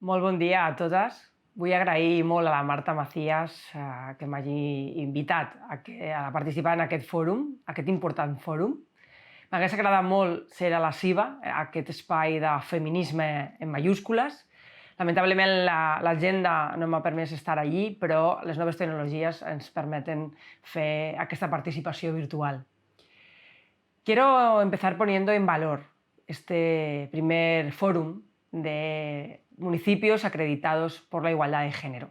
Molt bon dia a totes. Vull agrair molt a la Marta Macías que m'hagi invitat a participar en aquest fòrum, aquest important fòrum. M'hagués agradat molt ser a la CIVA, aquest espai de feminisme en mayúscules. Lamentablement l'agenda no m'ha permès estar allí, però les noves tecnologies ens permeten fer aquesta participació virtual. Quiero empezar poniendo en valor este primer fórum de municipios acreditados por la igualdad de género.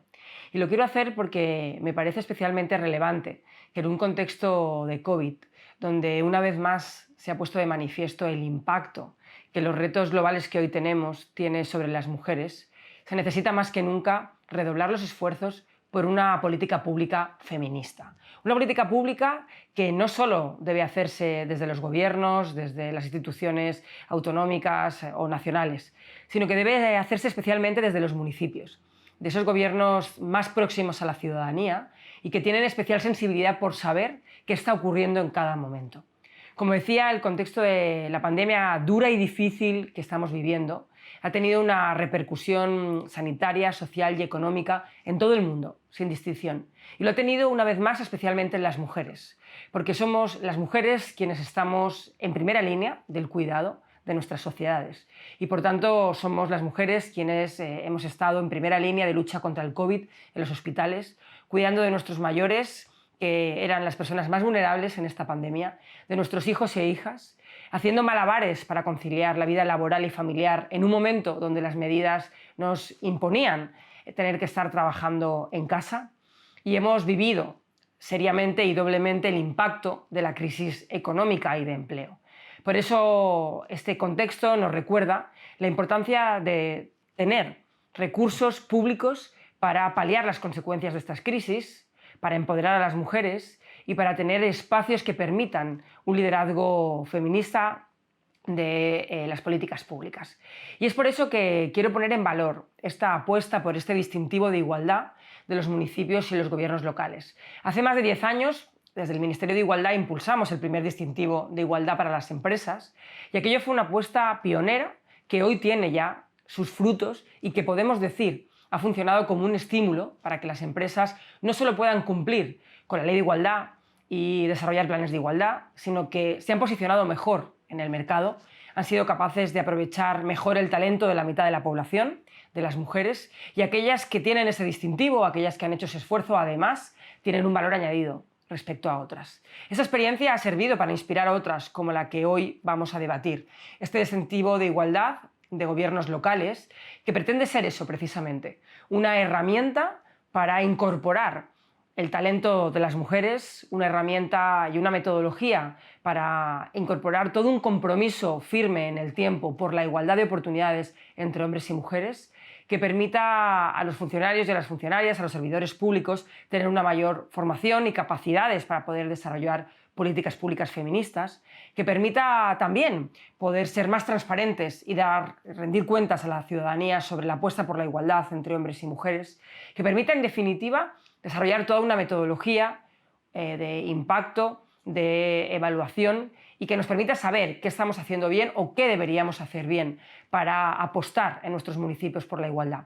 Y lo quiero hacer porque me parece especialmente relevante que en un contexto de COVID, donde una vez más se ha puesto de manifiesto el impacto que los retos globales que hoy tenemos tienen sobre las mujeres, se necesita más que nunca redoblar los esfuerzos por una política pública feminista. Una política pública que no solo debe hacerse desde los gobiernos, desde las instituciones autonómicas o nacionales, sino que debe hacerse especialmente desde los municipios, de esos gobiernos más próximos a la ciudadanía y que tienen especial sensibilidad por saber qué está ocurriendo en cada momento. Como decía, el contexto de la pandemia dura y difícil que estamos viviendo ha tenido una repercusión sanitaria, social y económica en todo el mundo, sin distinción. Y lo ha tenido una vez más especialmente en las mujeres, porque somos las mujeres quienes estamos en primera línea del cuidado de nuestras sociedades. Y por tanto somos las mujeres quienes hemos estado en primera línea de lucha contra el COVID en los hospitales, cuidando de nuestros mayores, que eran las personas más vulnerables en esta pandemia, de nuestros hijos e hijas, haciendo malabares para conciliar la vida laboral y familiar en un momento donde las medidas nos imponían tener que estar trabajando en casa, y hemos vivido seriamente y doblemente el impacto de la crisis económica y de empleo. Por eso este contexto nos recuerda la importancia de tener recursos públicos para paliar las consecuencias de estas crisis, para empoderar a las mujeres y para tener espacios que permitan un liderazgo feminista de las políticas públicas. Y es por eso que quiero poner en valor esta apuesta por este distintivo de igualdad de los municipios y los gobiernos locales. Hace más de 10 años, desde el Ministerio de Igualdad, impulsamos el primer distintivo de igualdad para las empresas, y aquello fue una apuesta pionera que hoy tiene ya sus frutos y que podemos decir ha funcionado como un estímulo para que las empresas no solo puedan cumplir con la ley de igualdad y desarrollar planes de igualdad, sino que se han posicionado mejor en el mercado, han sido capaces de aprovechar mejor el talento de la mitad de la población, de las mujeres, y aquellas que tienen ese distintivo, aquellas que han hecho ese esfuerzo, además, tienen un valor añadido respecto a otras. Esa experiencia ha servido para inspirar a otras, como la que hoy vamos a debatir. Este distintivo de igualdad de gobiernos locales, que pretende ser eso precisamente, una herramienta para incorporar el talento de las mujeres, una herramienta y una metodología para incorporar todo un compromiso firme en el tiempo por la igualdad de oportunidades entre hombres y mujeres, que permita a los funcionarios y a las funcionarias, a los servidores públicos, tener una mayor formación y capacidades para poder desarrollar políticas públicas feministas, que permita también poder ser más transparentes y rendir cuentas a la ciudadanía sobre la apuesta por la igualdad entre hombres y mujeres, que permita, en definitiva, desarrollar toda una metodología de impacto, de evaluación, y que nos permita saber qué estamos haciendo bien o qué deberíamos hacer bien para apostar en nuestros municipios por la igualdad.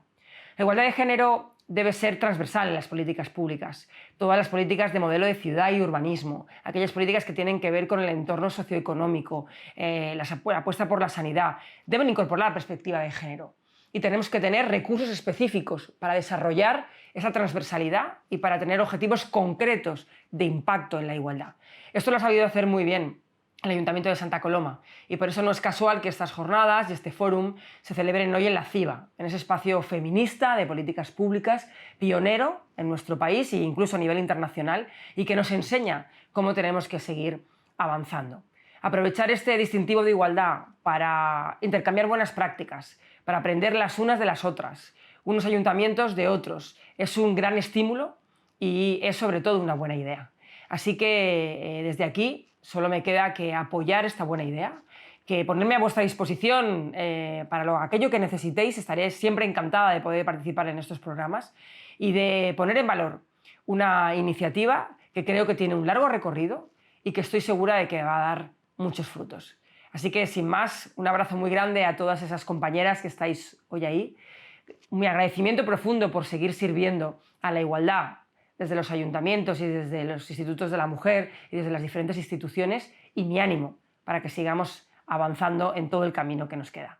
La igualdad de género debe ser transversal en las políticas públicas, todas las políticas de modelo de ciudad y urbanismo, aquellas políticas que tienen que ver con el entorno socioeconómico, la apuesta por la sanidad, deben incorporar la perspectiva de género. Y tenemos que tener recursos específicos para desarrollar esa transversalidad y para tener objetivos concretos de impacto en la igualdad. Esto lo ha sabido hacer muy bien el Ayuntamiento de Santa Coloma, y por eso no es casual que estas jornadas y este fórum se celebren hoy en la CIVA, en ese espacio feminista de políticas públicas, pionero en nuestro país e incluso a nivel internacional, y que nos enseña cómo tenemos que seguir avanzando. Aprovechar este distintivo de igualdad para intercambiar buenas prácticas, para aprender las unas de las otras, unos ayuntamientos de otros, es un gran estímulo y es sobre todo una buena idea. Así que desde aquí solo me queda que apoyar esta buena idea, que ponerme a vuestra disposición para aquello que necesitéis. Estaré siempre encantada de poder participar en estos programas y de poner en valor una iniciativa que creo que tiene un largo recorrido y que estoy segura de que va a dar muchos frutos. Así que, sin más, un abrazo muy grande a todas esas compañeras que estáis hoy ahí, Mi agradecimiento profundo por seguir sirviendo a la igualdad desde los ayuntamientos y desde los institutos de la mujer y desde las diferentes instituciones, y mi ánimo para que sigamos avanzando en todo el camino que nos queda.